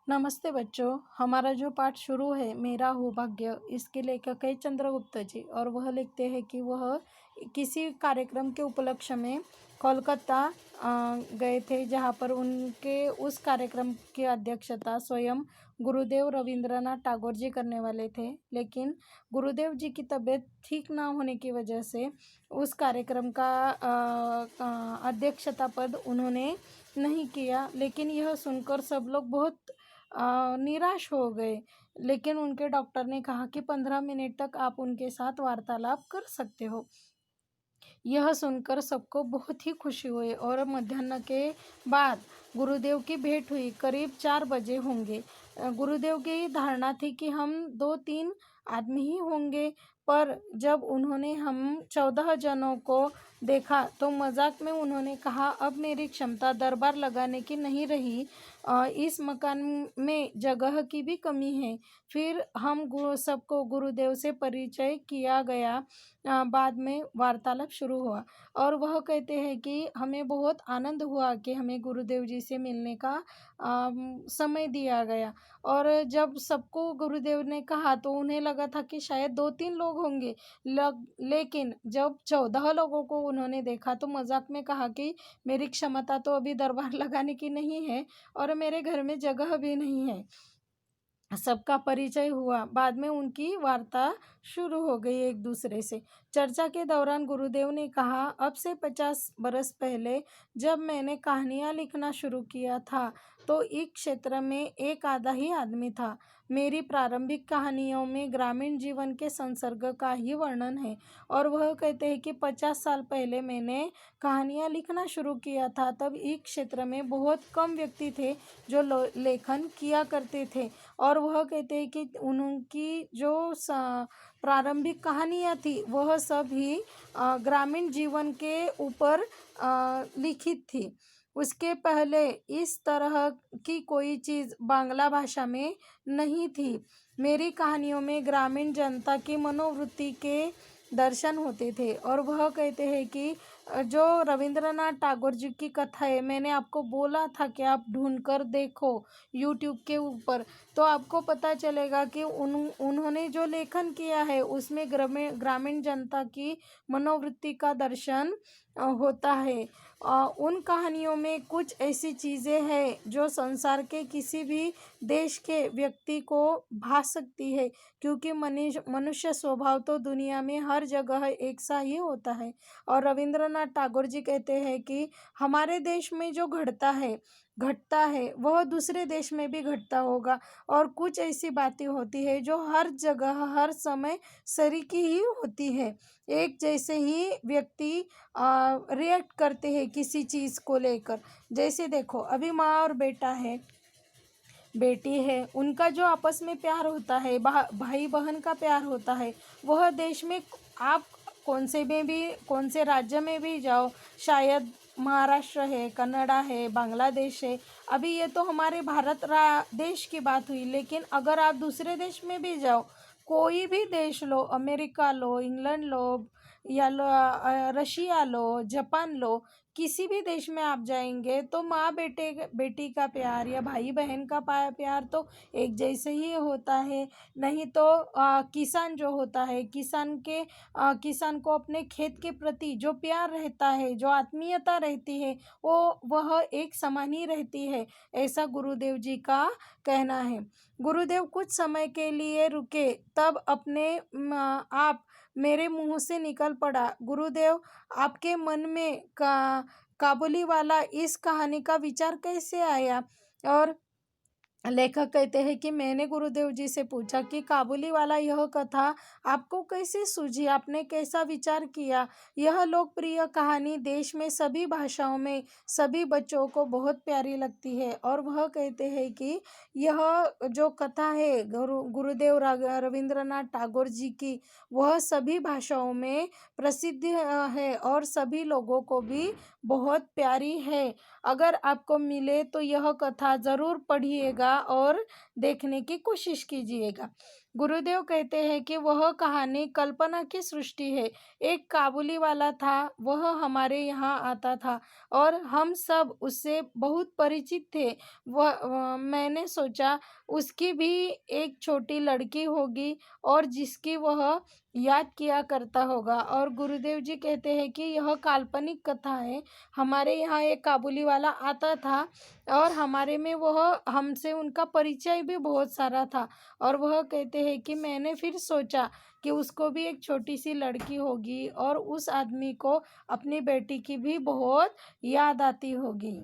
नमस्ते बच्चों। हमारा जो पाठ शुरू है मेरा हो भाग्य, इसके लेखक है चंद्रगुप्त जी और वह लिखते हैं कि वह किसी कार्यक्रम के उपलक्ष्य में कोलकाता गए थे, जहाँ पर उनके उस कार्यक्रम की अध्यक्षता स्वयं गुरुदेव रविंद्रनाथ टैगोर जी करने वाले थे। लेकिन गुरुदेव जी की तबीयत ठीक ना होने की वजह से उस कार्यक्रम का अध्यक्षता पद उन्होंने नहीं किया। लेकिन यह सुनकर सब लोग बहुत निराश हो गए। लेकिन उनके डॉक्टर ने कहा कि 15 मिनट तक आप उनके साथ वार्तालाप कर सकते हो। यह सुनकर सबको बहुत ही खुशी हुई और मध्याह्न के बाद गुरुदेव की भेंट हुई। करीब 4 बजे होंगे। गुरुदेव की धारणा थी कि हम 2-3 आदमी ही होंगे, पर जब उन्होंने हम 14 जनों को देखा तो मजाक में उन्होंने कहा, अब मेरी क्षमता दरबार लगाने की नहीं रही। इस मकान में जगह की भी कमी है। फिर हम सबको गुरुदेव से परिचय किया गया। बाद में वार्तालाप शुरू हुआ और वह कहते हैं कि हमें बहुत आनंद हुआ कि हमें गुरुदेव जी से मिलने का समय दिया गया। और जब सबको गुरुदेव ने कहा तो उन्हें लगा था कि शायद 2-3 लोग होंगे। लेकिन जब 14 लोगों को उन्होंने देखा तो मजाक में कहा कि मेरी क्षमता तो अभी दरबार लगाने की नहीं है और मेरे घर में जगह भी नहीं है। सबका परिचय हुआ। बाद में उनकी वार्ता शुरू हो गई एक दूसरे से। चर्चा के दौरान गुरुदेव ने कहा, अब से 50 बरस पहले जब मैंने कहानियाँ लिखना शुरू किया था तो इस क्षेत्र में एक आधा ही आदमी था। मेरी प्रारंभिक कहानियों में ग्रामीण जीवन के संसर्ग का ही वर्णन है। और वह कहते हैं कि 50 साल पहले मैंने कहानियाँ लिखना शुरू किया था, तब इस क्षेत्र में बहुत कम व्यक्ति थे जो लेखन किया करते थे। और वह कहते हैं कि उनकी जो प्रारंभिक कहानियाँ थी वह सब ही ग्रामीण जीवन के ऊपर लिखित थी। उसके पहले इस तरह की कोई चीज़ बांग्ला भाषा में नहीं थी। मेरी कहानियों में ग्रामीण जनता की मनोवृत्ति के दर्शन होते थे। और वह कहते हैं कि जो रविंद्रनाथ टैगोर जी की कथा है, मैंने आपको बोला था कि आप ढूंढ कर देखो यूट्यूब के ऊपर, तो आपको पता चलेगा कि उन्होंने जो लेखन किया है उसमें ग्रामीण जनता की मनोवृत्ति का दर्शन होता है। उन कहानियों में कुछ ऐसी चीज़ें हैं जो संसार के किसी भी देश के व्यक्ति को भा सकती है, क्योंकि मनुष्य स्वभाव तो दुनिया में हर जगह एक सा ही होता है। और रविंद्रनाथ टैगोर जी कहते हैं कि हमारे देश में जो घटता है वह दूसरे देश में भी घटता होगा। और कुछ ऐसी बातें होती है जो हर जगह हर समय सरीकी ही होती है। एक जैसे ही व्यक्ति रिएक्ट करते हैं किसी चीज़ को लेकर। जैसे देखो, अभी माँ और बेटा है, बेटी है, उनका जो आपस में प्यार होता है, भाई बहन का प्यार होता है, वह देश में आप कौन से राज्य में भी जाओ, शायद महाराष्ट्र है, कनाडा है, बांग्लादेश है। अभी ये तो हमारे देश की बात हुई, लेकिन अगर आप दूसरे देश में भी जाओ, कोई भी देश लो, अमेरिका लो, इंग्लैंड लो या रशिया लो, जापान लो, किसी भी देश में आप जाएंगे तो माँ बेटी का प्यार या भाई बहन का प्यार तो एक जैसे ही होता है। नहीं तो किसान जो होता है, किसान को अपने खेत के प्रति जो प्यार रहता है, जो आत्मीयता रहती है, वह एक समान ही रहती है, ऐसा गुरुदेव जी का कहना है। गुरुदेव कुछ समय के लिए रुके, तब अपने आप मेरे मुंह से निकल पड़ा, गुरुदेव, आपके मन में काबुली वाला इस कहानी का विचार कैसे आया? और लेखक कहते हैं कि मैंने गुरुदेव जी से पूछा कि काबुली वाला यह कथा आपको कैसे सूझी, आपने कैसा विचार किया? यह लोकप्रिय कहानी देश में सभी भाषाओं में सभी बच्चों को बहुत प्यारी लगती है। और वह कहते हैं कि यह जो कथा है गुरुदेव रविंद्रनाथ टैगोर जी की, वह सभी भाषाओं में प्रसिद्ध है और सभी लोगों को भी बहुत प्यारी है। अगर आपको मिले तो यह कथा ज़रूर पढ़िएगा और देखने की कोशिश कीजिएगा। गुरुदेव कहते हैं कि वह कहानी कल्पना की सृष्टि है। एक काबुली वाला था, वह हमारे यहाँ आता था और हम सब उससे बहुत परिचित थे। मैंने सोचा उसकी भी एक छोटी लड़की होगी और जिसकी वह याद किया करता होगा। और गुरुदेव जी कहते हैं कि यह काल्पनिक कथा है। हमारे यहाँ एक काबुली वाला आता था और हमारे में वह हमसे उनका परिचय भी बहुत सारा था। और वह कहते हैं कि मैंने फिर सोचा कि उसको भी एक छोटी सी लड़की होगी और उस आदमी को अपनी बेटी की भी बहुत याद आती होगी।